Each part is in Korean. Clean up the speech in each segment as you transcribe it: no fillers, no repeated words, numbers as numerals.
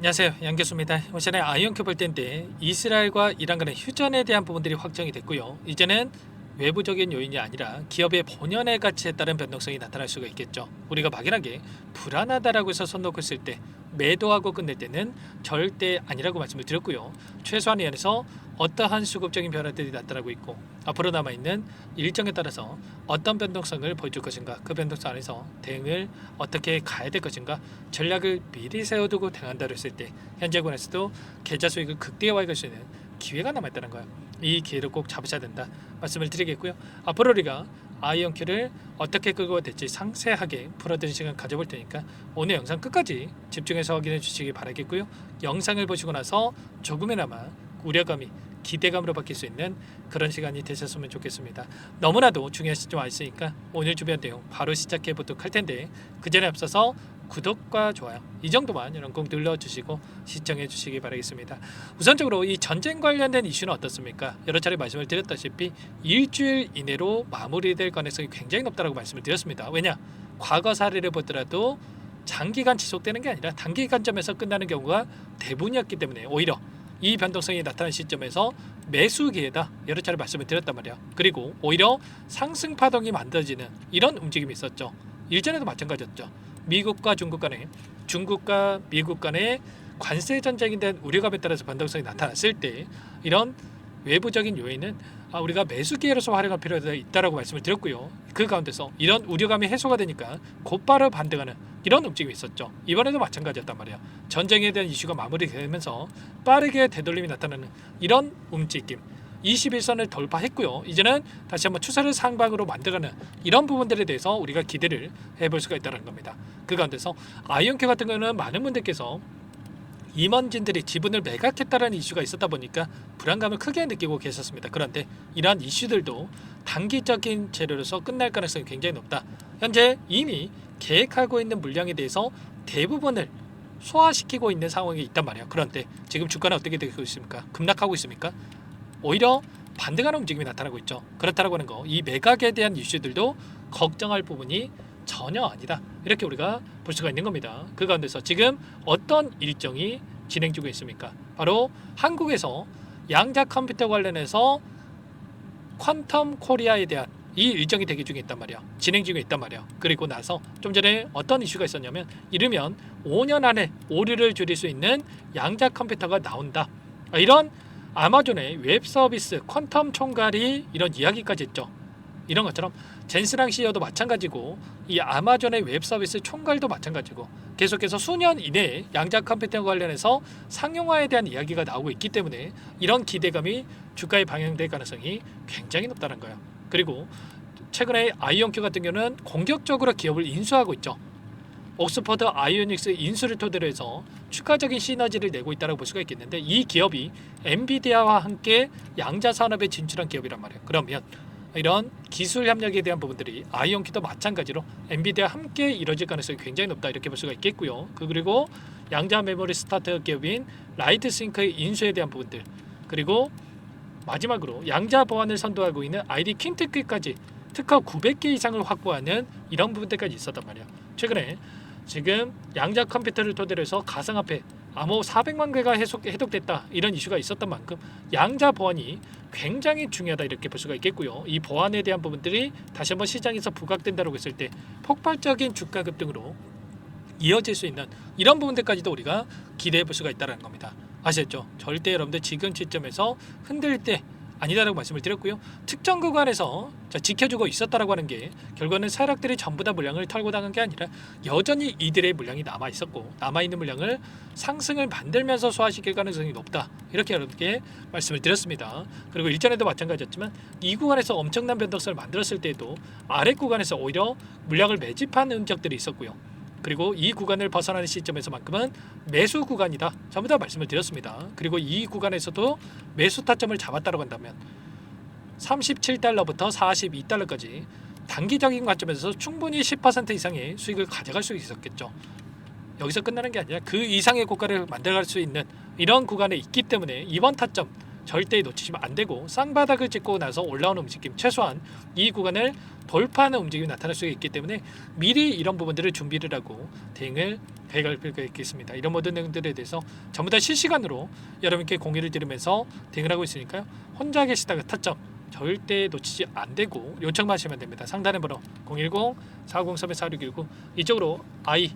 안녕하세요, 양 교수입니다. 오전에 아이언큐 볼 때인데 이스라엘과 이란 간의 휴전에 대한 부분들이 확정이 됐고요. 이제는 외부적인 요인이 아니라 기업의 본연의 가치에 따른 변동성이 나타날 수가 있겠죠. 우리가 막연하게 불안하다라고 해서 손 놓고 있을 때 매도하고 끝낼 때는 절대 아니라고 말씀을 드렸고요. 최소한 이 안에서 어떠한 수급적인 변화들이 나타나고 있고 앞으로 남아있는 일정에 따라서 어떤 변동성을 보여줄 것인가, 그 변동성 안에서 대응을 어떻게 가야 될 것인가, 전략을 미리 세워두고 대응한다고 했을 때 현재 권에서도 계좌 수익을 극대화할 수 있는 기회가 남아있다는 거예요. 이 기회를 꼭 잡으셔야 된다 말씀을 드리겠고요. 앞으로 우리가 아이언큐를 어떻게 끌고 될지 상세하게 풀어드리는 시간 가져볼 테니까 오늘 영상 끝까지 집중해서 확인해 주시기 바라겠고요. 영상을 보시고 나서 조금이나마 우려감이 기대감으로 바뀔 수 있는 그런 시간이 되셨으면 좋겠습니다. 너무나도 중요한 시점 와 있으니까 오늘 주변 내용 바로 시작해 보도록 할 텐데 그 전에 앞서서 구독과 좋아요 이 정도만 여러분 꼭 눌러주시고 시청해 주시기 바라겠습니다. 우선적으로 이 전쟁 관련된 이슈는 어떻습니까? 여러 차례 말씀을 드렸다시피 일주일 이내로 마무리될 가능성이 굉장히 높다고 말씀을 드렸습니다. 왜냐? 과거 사례를 보더라도 장기간 지속되는 게 아니라 단기간점에서 끝나는 경우가 대부분이었기 때문에 오히려 이 변동성이 나타난 시점에서 매수 기회다 여러 차례 말씀을 드렸단 말이야. 그리고 오히려 상승 파동이 만들어지는 이런 움직임이 있었죠. 일전에도 마찬가지였죠. 미국과 중국 간에, 중국과 미국 간의 관세 전쟁에 대한 우려감에 따라서 변동성이 나타났을 때 이런 외부적인 요인은 우리가 매수 기회로서 활용할 필요가 있다라고 말씀을 드렸고요. 그 가운데서 이런 우려감이 해소가 되니까 곧바로 반등하는 이런 움직임이 있었죠. 이번에도 마찬가지였단 말이에요. 전쟁에 대한 이슈가 마무리되면서 빠르게 되돌림이 나타나는 이런 움직임, 21선을 돌파했고요. 이제는 다시 한번 추세를 상방으로 만들어가는 이런 부분들에 대해서 우리가 기대를 해볼 수가 있다는 겁니다. 그 가운데서 아이언큐 같은 경우는 많은 분들께서 임원진들이 지분을 매각했다는 이슈가 있었다 보니까 불안감을 크게 느끼고 계셨습니다. 그런데 이러한 이슈들도 단기적인 재료로서 끝날 가능성이 굉장히 높다. 현재 이미 계획하고 있는 물량에 대해서 대부분을 소화시키고 있는 상황이 있단 말이에요. 그런데 지금 주가는 어떻게 되고 있습니까? 급락하고 있습니까? 오히려 반등하는 움직임이 나타나고 있죠. 그렇다고 하는 거, 이 매각에 대한 이슈들도 걱정할 부분이 전혀 아니다. 이렇게 우리가 볼 수가 있는 겁니다. 그 가운데서 지금 어떤 일정이 진행 중에 있습니까? 바로 한국에서 양자 컴퓨터 관련해서 퀀텀 코리아에 대한 이 일정이 대기 중에 있단 말이야. 진행 중에 있단 말이야. 그리고 나서 좀 전에 어떤 이슈가 있었냐면 이르면 5년 안에 오류를 줄일 수 있는 양자 컴퓨터가 나온다. 이런 아마존의 웹 서비스 퀀텀 총괄이 이런 이야기까지 했죠. 이런 것처럼 젠스랑 CEO도 마찬가지고 이 아마존의 웹 서비스 총괄도 마찬가지고 계속해서 수년 이내에 양자 컴퓨터 관련해서 상용화에 대한 이야기가 나오고 있기 때문에 이런 기대감이 주가에 방영될 가능성이 굉장히 높다는 거예요. 그리고 최근에 아이언큐 같은 경우는 공격적으로 기업을 인수하고 있죠. 옥스퍼드 아이오닉스 인수를 토대로 해서 추가적인 시너지를 내고 있다고 볼 수가 있겠는데 이 기업이 엔비디아와 함께 양자 산업에 진출한 기업이란 말이에요. 그러면 이런 기술 협력에 대한 부분들이 아이언큐도 마찬가지로 엔비디아와 함께 이루어질 가능성이 굉장히 높다 이렇게 볼 수가 있겠고요. 그리고 양자 메모리 스타트업 기업인 라이트싱크의 인수에 대한 부분들, 그리고 마지막으로 양자 보안을 선도하고 있는 ID 퀸테크까지 특허 900개 이상을 확보하는 이런 부분들까지 있었단 말이에요. 최근에 지금 양자 컴퓨터를 토대로 해서 가상화폐 암호 400만 개가 해독됐다 이런 이슈가 있었던 만큼 양자 보안이 굉장히 중요하다 이렇게 볼 수가 있겠고요. 이 보안에 대한 부분들이 다시 한번 시장에서 부각된다고 했을 때 폭발적인 주가 급등으로 이어질 수 있는 이런 부분들까지도 우리가 기대해 볼 수가 있다는 겁니다. 아시겠죠? 절대 여러분들 지금 시점에서 흔들 때 아니다라고 말씀을 드렸고요. 특정 구간에서 지켜주고 있었다라고 하는 게 결과는 세력들이 전부 다 물량을 털고 나간 게 아니라 여전히 이들의 물량이 남아 있었고 남아있는 물량을 상승을 만들면서 소화시킬 가능성이 높다. 이렇게 여러분께 말씀을 드렸습니다. 그리고 일전에도 마찬가지였지만 이 구간에서 엄청난 변동성을 만들었을 때에도 아래 구간에서 오히려 물량을 매집한 흔적들이 있었고요. 그리고 이 구간을 벗어나는 시점에서만큼은 매수 구간이다. 전부 다 말씀을 드렸습니다. 그리고 이 구간에서도 매수 타점을 잡았다고 한다면 37달러부터 42달러까지 단기적인 관점에서 충분히 10% 이상의 수익을 가져갈 수 있었겠죠. 여기서 끝나는 게 아니라 그 이상의 고가를 만들어갈 수 있는 이런 구간에 있기 때문에 이번 타점 절대 놓치시면 안 되고, 쌍바닥을 찍고 나서 올라오는 움직임, 최소한 이 구간을 돌파하는 움직임이 나타날 수 있기 때문에 미리 이런 부분들을 준비를 하고 대응을 해갈 필요가 있겠습니다. 이런 모든 내용들에 대해서 전부 다 실시간으로 여러분께 공유를 드리면서 대응을 하고 있으니까요. 혼자 계시다가 타점 절대 놓치지 안 되고 요청만 하시면 됩니다. 상단의 번호 010-4503-4619 이쪽으로 I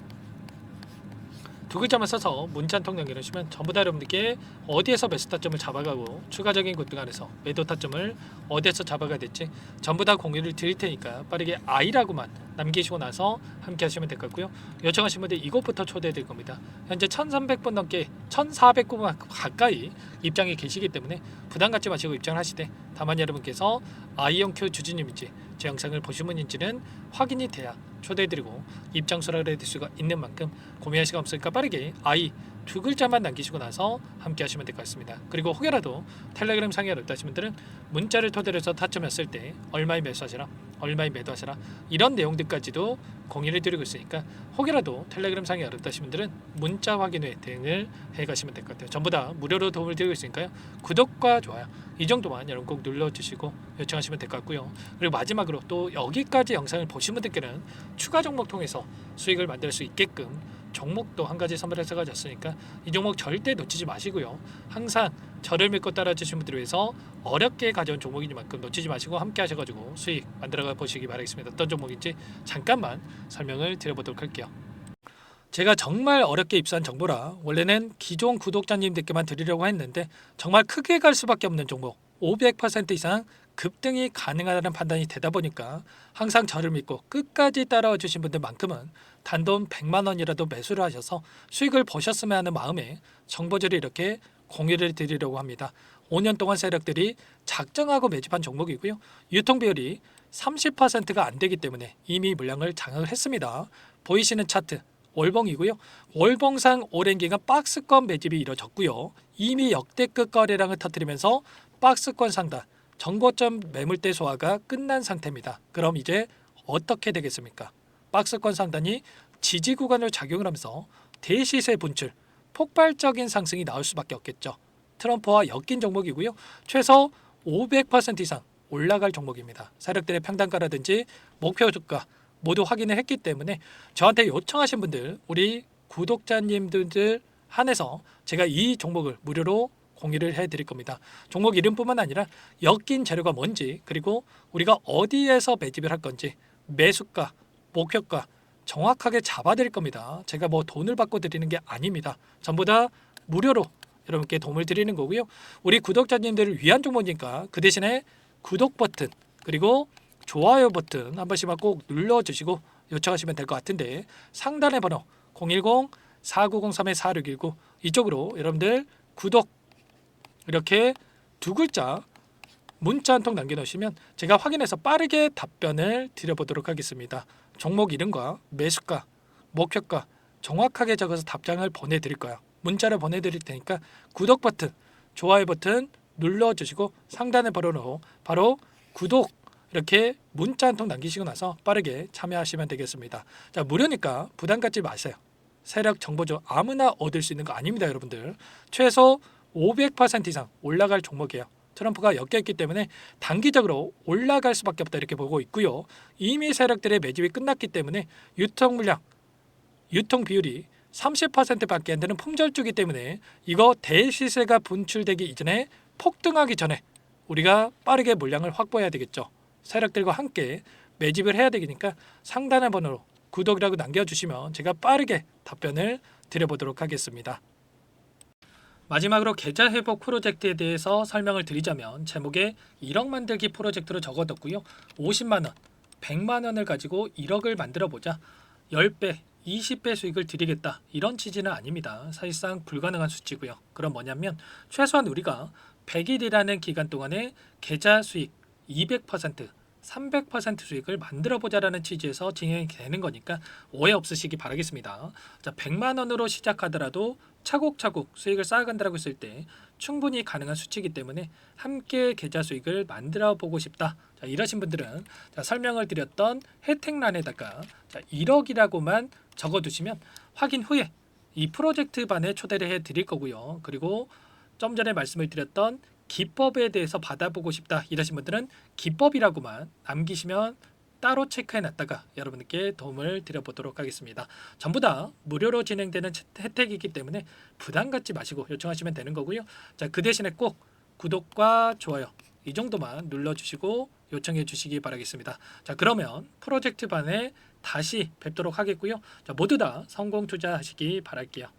두 글자만 써서 문자 한 통 남겨주시면 전부 다 여러분들께 어디에서 매수 타점을 잡아가고 추가적인 곳 등 안에서 매도 타점을 어디에서 잡아가야 될지 전부 다 공유를 드릴 테니까 빠르게 I라고만 남기시고 나서 함께 하시면 될 것 같고요. 요청하신 분들 이곳부터 초대해 드릴 겁니다. 현재 1300분 넘게 1400분 가까이 입장에 계시기 때문에 부담 갖지 마시고 입장을 하시되, 다만 여러분께서 I형큐 주주님인지 제 영상을 보신 분인지는 확인이 돼야 초대해드리고 입장 수락을 해드릴 수가 있는 만큼 고민할 시간 없으니까 빠르게 I 두 글자만 남기시고 나서 함께 하시면 될 것 같습니다. 그리고 혹여라도 텔레그램 상에 어렵다신 분들은 문자를 토대로 해서 타점했을 때 얼마에 매수하시라, 얼마에 매도하시라, 이런 내용들까지도 공유를 드리고 있으니까 혹여라도 텔레그램 상에 어렵다신 분들은 문자 확인 후에 대응을 해가시면 될 것 같아요. 전부 다 무료로 도움을 드리고 있으니까요. 구독과 좋아요 이 정도만 여러분 꼭 눌러주시고 요청하시면 될 것 같고요. 그리고 마지막으로 또 여기까지 영상을 보신 분들께는 추가 종목 통해서 수익을 만들 수 있게끔 종목도 한 가지 선물해서 가졌으니까 이 종목 절대 놓치지 마시고요. 항상 저를 믿고 따라주신 분들을 위해서 어렵게 가져온 종목이니만큼 놓치지 마시고 함께 하셔가지고 수익 만들어가 보시기 바라겠습니다. 어떤 종목인지 잠깐만 설명을 드려보도록 할게요. 제가 정말 어렵게 입수한 정보라 원래는 기존 구독자님들께만 드리려고 했는데 정말 크게 갈 수밖에 없는 종목, 500% 이상 급등이 가능하다는 판단이 되다 보니까 항상 저를 믿고 끝까지 따라와 주신 분들만큼은 단돈 100만 원이라도 매수를 하셔서 수익을 보셨으면 하는 마음에 정보들을 이렇게 공유를 드리려고 합니다. 5년 동안 세력들이 작정하고 매집한 종목이고요. 유통 비율이 30%가 안 되기 때문에 이미 물량을 장악을 했습니다. 보이시는 차트 월봉이고요. 월봉상 오랜 기간 박스권 매집이 이뤄졌고요. 이미 역대급 거래량을 터뜨리면서 박스권 상단 정고점 매물대 소화가 끝난 상태입니다. 그럼 이제 어떻게 되겠습니까? 박스권 상단이 지지 구간을 작용을 하면서 대시세 분출, 폭발적인 상승이 나올 수밖에 없겠죠. 트럼프와 엮인 종목이고요. 최소 500% 이상 올라갈 종목입니다. 세력들의 평단가라든지 목표 주가 모두 확인을 했기 때문에 저한테 요청하신 분들, 우리 구독자님들 한해서 제가 이 종목을 무료로 공유를 해드릴 겁니다. 종목 이름뿐만 아니라 엮인 재료가 뭔지, 그리고 우리가 어디에서 매집을 할 건지, 매수가, 목표가 정확하게 잡아드릴 겁니다. 제가 뭐 돈을 받고 드리는 게 아닙니다. 전부 다 무료로 여러분께 도움을 드리는 거고요. 우리 구독자님들을 위한 종목이니까 그 대신에 구독 버튼 그리고 좋아요 버튼 한 번씩만 꼭 눌러주시고 요청하시면 될 것 같은데, 상단의 번호 010-4903-4619 이쪽으로 여러분들 구독 이렇게 두 글자 문자 한 통 남겨놓으시면 제가 확인해서 빠르게 답변을 드려보도록 하겠습니다. 종목 이름과 매수가, 목표가 정확하게 적어서 답장을 보내드릴 거예요. 문자를 보내드릴 테니까 구독 버튼, 좋아요 버튼 눌러주시고 상단의 번호로 바로 구독 이렇게 문자 한 통 남기시고 나서 빠르게 참여하시면 되겠습니다. 자, 무료니까 부담 갖지 마세요. 세력 정보죠. 아무나 얻을 수 있는 거 아닙니다, 여러분들. 최소 500% 이상 올라갈 종목이에요. 트럼프가 엮여있기 때문에 단기적으로 올라갈 수밖에 없다 이렇게 보고 있고요. 이미 세력들의 매집이 끝났기 때문에 유통 물량, 유통 비율이 30%밖에 안 되는 품절주기 때문에 이거 대시세가 분출되기 이전에 폭등하기 전에 우리가 빠르게 물량을 확보해야 되겠죠. 세력들과 함께 매집을 해야 되니까 상단의 번호로 구독이라고 남겨주시면 제가 빠르게 답변을 드려보도록 하겠습니다. 마지막으로 계좌 회복 프로젝트에 대해서 설명을 드리자면 제목에 1억 만들기 프로젝트로 적어뒀고요. 50만 원, 100만 원을 가지고 1억을 만들어 보자. 10배, 20배 수익을 드리겠다. 이런 취지는 아닙니다. 사실상 불가능한 수치고요. 그럼 뭐냐면 최소한 우리가 100일이라는 기간 동안에 계좌 수익 200%, 300% 수익을 만들어 보자라는 취지에서 진행이 되는 거니까 오해 없으시기 바라겠습니다. 자, 100만 원으로 시작하더라도 차곡차곡 수익을 쌓아간다고 했을 때 충분히 가능한 수치이기 때문에 함께 계좌 수익을 만들어 보고 싶다. 자, 이러신 분들은 자, 설명을 드렸던 혜택란에다가 자, 1억이라고만 적어두시면 확인 후에 이 프로젝트 반에 초대를 해 드릴 거고요. 그리고 좀 전에 말씀을 드렸던 기법에 대해서 받아보고 싶다 이러신 분들은 기법이라고만 남기시면 따로 체크해놨다가 여러분께 도움을 드려보도록 하겠습니다. 전부 다 무료로 진행되는 혜택이기 때문에 부담 갖지 마시고 요청하시면 되는 거고요. 자, 그 대신에 꼭 구독과 좋아요 이 정도만 눌러주시고 요청해 주시기 바라겠습니다. 자, 그러면 프로젝트 반에 다시 뵙도록 하겠고요. 자, 모두 다 성공 투자하시기 바랄게요.